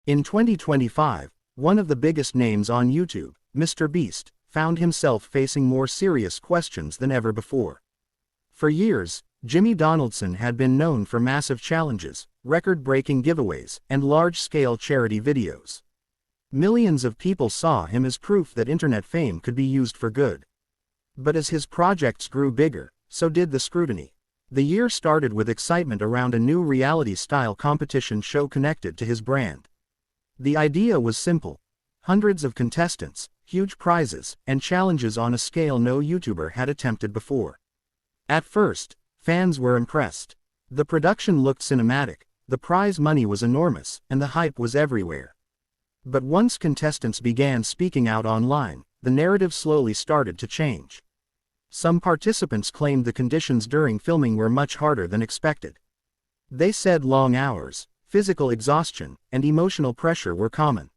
In 2025, one of the biggest names on YouTube, MrBeast, found himself facing more serious questions than ever before. For years, Jimmy Donaldson had been known for massive challenges, record-breaking giveaways, and large-scale charity videos. Millions of people saw him as proof that internet fame could be used for good. But as his projects grew bigger, so did the scrutiny. The year started with excitement around a new reality-style competition show connected to his brand. The idea was simple: hundreds of contestants, huge prizes, and challenges on a scale no YouTuber had attempted before. At first, fans were impressed. The production looked cinematic, the prize money was enormous, and the hype was everywhere. But once contestants began speaking out online, the narrative slowly started to change. Some participants claimed the conditions during filming were much harder than expected. They said long hours, physical exhaustion, and emotional pressure were common.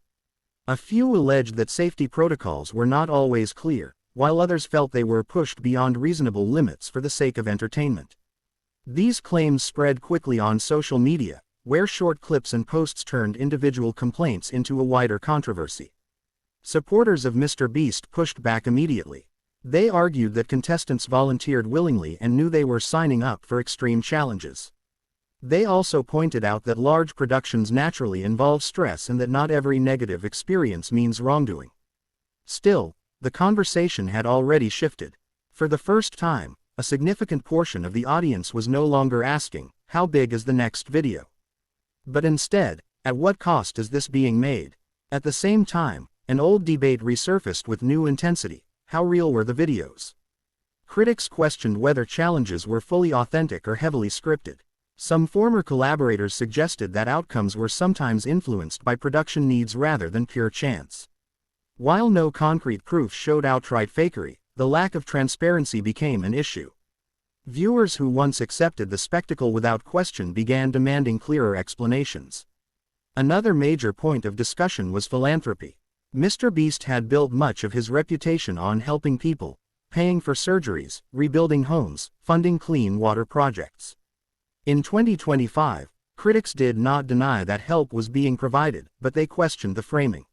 A few alleged that safety protocols were not always clear, while others felt they were pushed beyond reasonable limits for the sake of entertainment. These claims spread quickly on social media, where short clips and posts turned individual complaints into a wider controversy. Supporters of MrBeast pushed back immediately. They argued that contestants volunteered willingly and knew they were signing up for extreme challenges. They also pointed out that large productions naturally involve stress and that not every negative experience means wrongdoing. Still, the conversation had already shifted. For the first time, a significant portion of the audience was no longer asking, "How big is the next video?" But instead, "At what cost is this being made?" At the same time, an old debate resurfaced with new intensity: how real were the videos? Critics questioned whether challenges were fully authentic or heavily scripted. Some former collaborators suggested that outcomes were sometimes influenced by production needs rather than pure chance. While no concrete proof showed outright fakery, the lack of transparency became an issue. Viewers who once accepted the spectacle without question began demanding clearer explanations. Another major point of discussion was philanthropy. MrBeast had built much of his reputation on helping people, paying for surgeries, rebuilding homes, funding clean water projects. In 2025, critics did not deny that help was being provided, but they questioned the framing.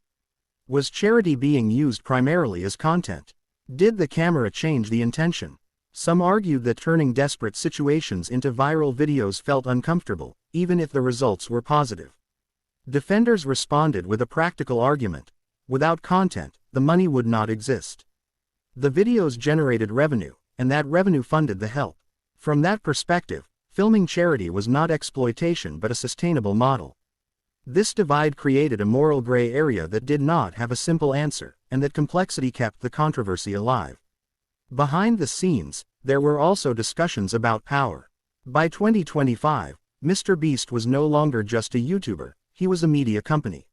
Was charity being used primarily as content? Did the camera change the intention? Some argued that turning desperate situations into viral videos felt uncomfortable, even if the results were positive. Defenders responded with a practical argument: without content, the money would not exist. The videos generated revenue, and that revenue funded the help. From that perspective, filming charity was not exploitation but a sustainable model. This divide created a moral gray area that did not have a simple answer, and that complexity kept the controversy alive. Behind the scenes, there were also discussions about power. By 2025, MrBeast was no longer just a YouTuber, he was a media company.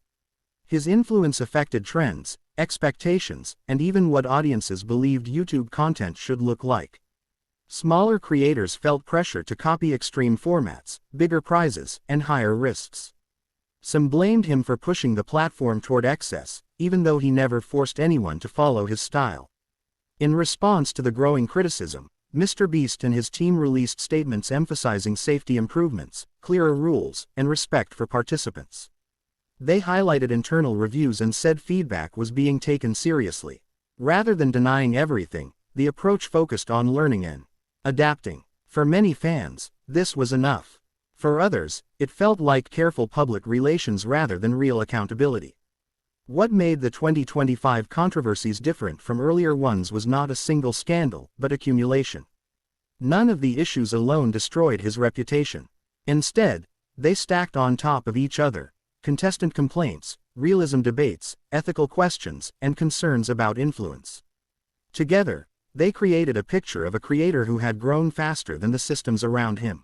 His influence affected trends, expectations, and even what audiences believed YouTube content should look like. Smaller creators felt pressure to copy extreme formats, bigger prizes, and higher risks. Some blamed him for pushing the platform toward excess, even though he never forced anyone to follow his style. In response to the growing criticism, MrBeast and his team released statements emphasizing safety improvements, clearer rules, and respect for participants. They highlighted internal reviews and said feedback was being taken seriously. Rather than denying everything, the approach focused on learning and adapting. For many fans, this was enough. For others, it felt like careful public relations rather than real accountability. What made the 2025 controversies different from earlier ones was not a single scandal, but accumulation. None of the issues alone destroyed his reputation. Instead, they stacked on top of each other: contestant complaints, realism debates, ethical questions, and concerns about influence. Together, they created a picture of a creator who had grown faster than the systems around him.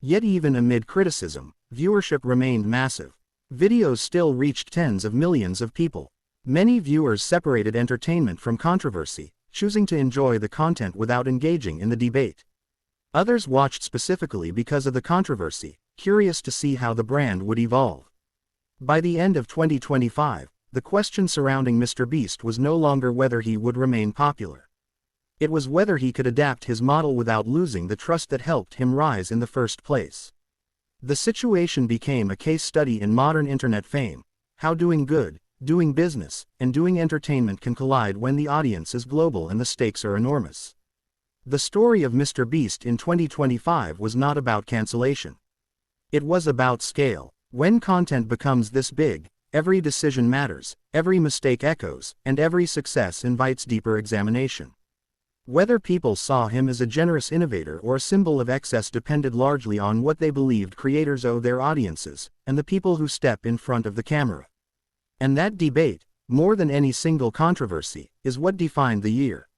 Yet even amid criticism, viewership remained massive. Videos still reached tens of millions of people. Many viewers separated entertainment from controversy, choosing to enjoy the content without engaging in the debate. Others watched specifically because of the controversy, curious to see how the brand would evolve. By the end of 2025, the question surrounding MrBeast was no longer whether he would remain popular. It was whether he could adapt his model without losing the trust that helped him rise in the first place. The situation became a case study in modern internet fame, how doing good, doing business, and doing entertainment can collide when the audience is global and the stakes are enormous. The story of MrBeast in 2025 was not about cancellation. It was about scale. When content becomes this big, every decision matters, every mistake echoes, and every success invites deeper examination. Whether people saw him as a generous innovator or a symbol of excess depended largely on what they believed creators owe their audiences, and the people who step in front of the camera. And that debate, more than any single controversy, is what defined the year.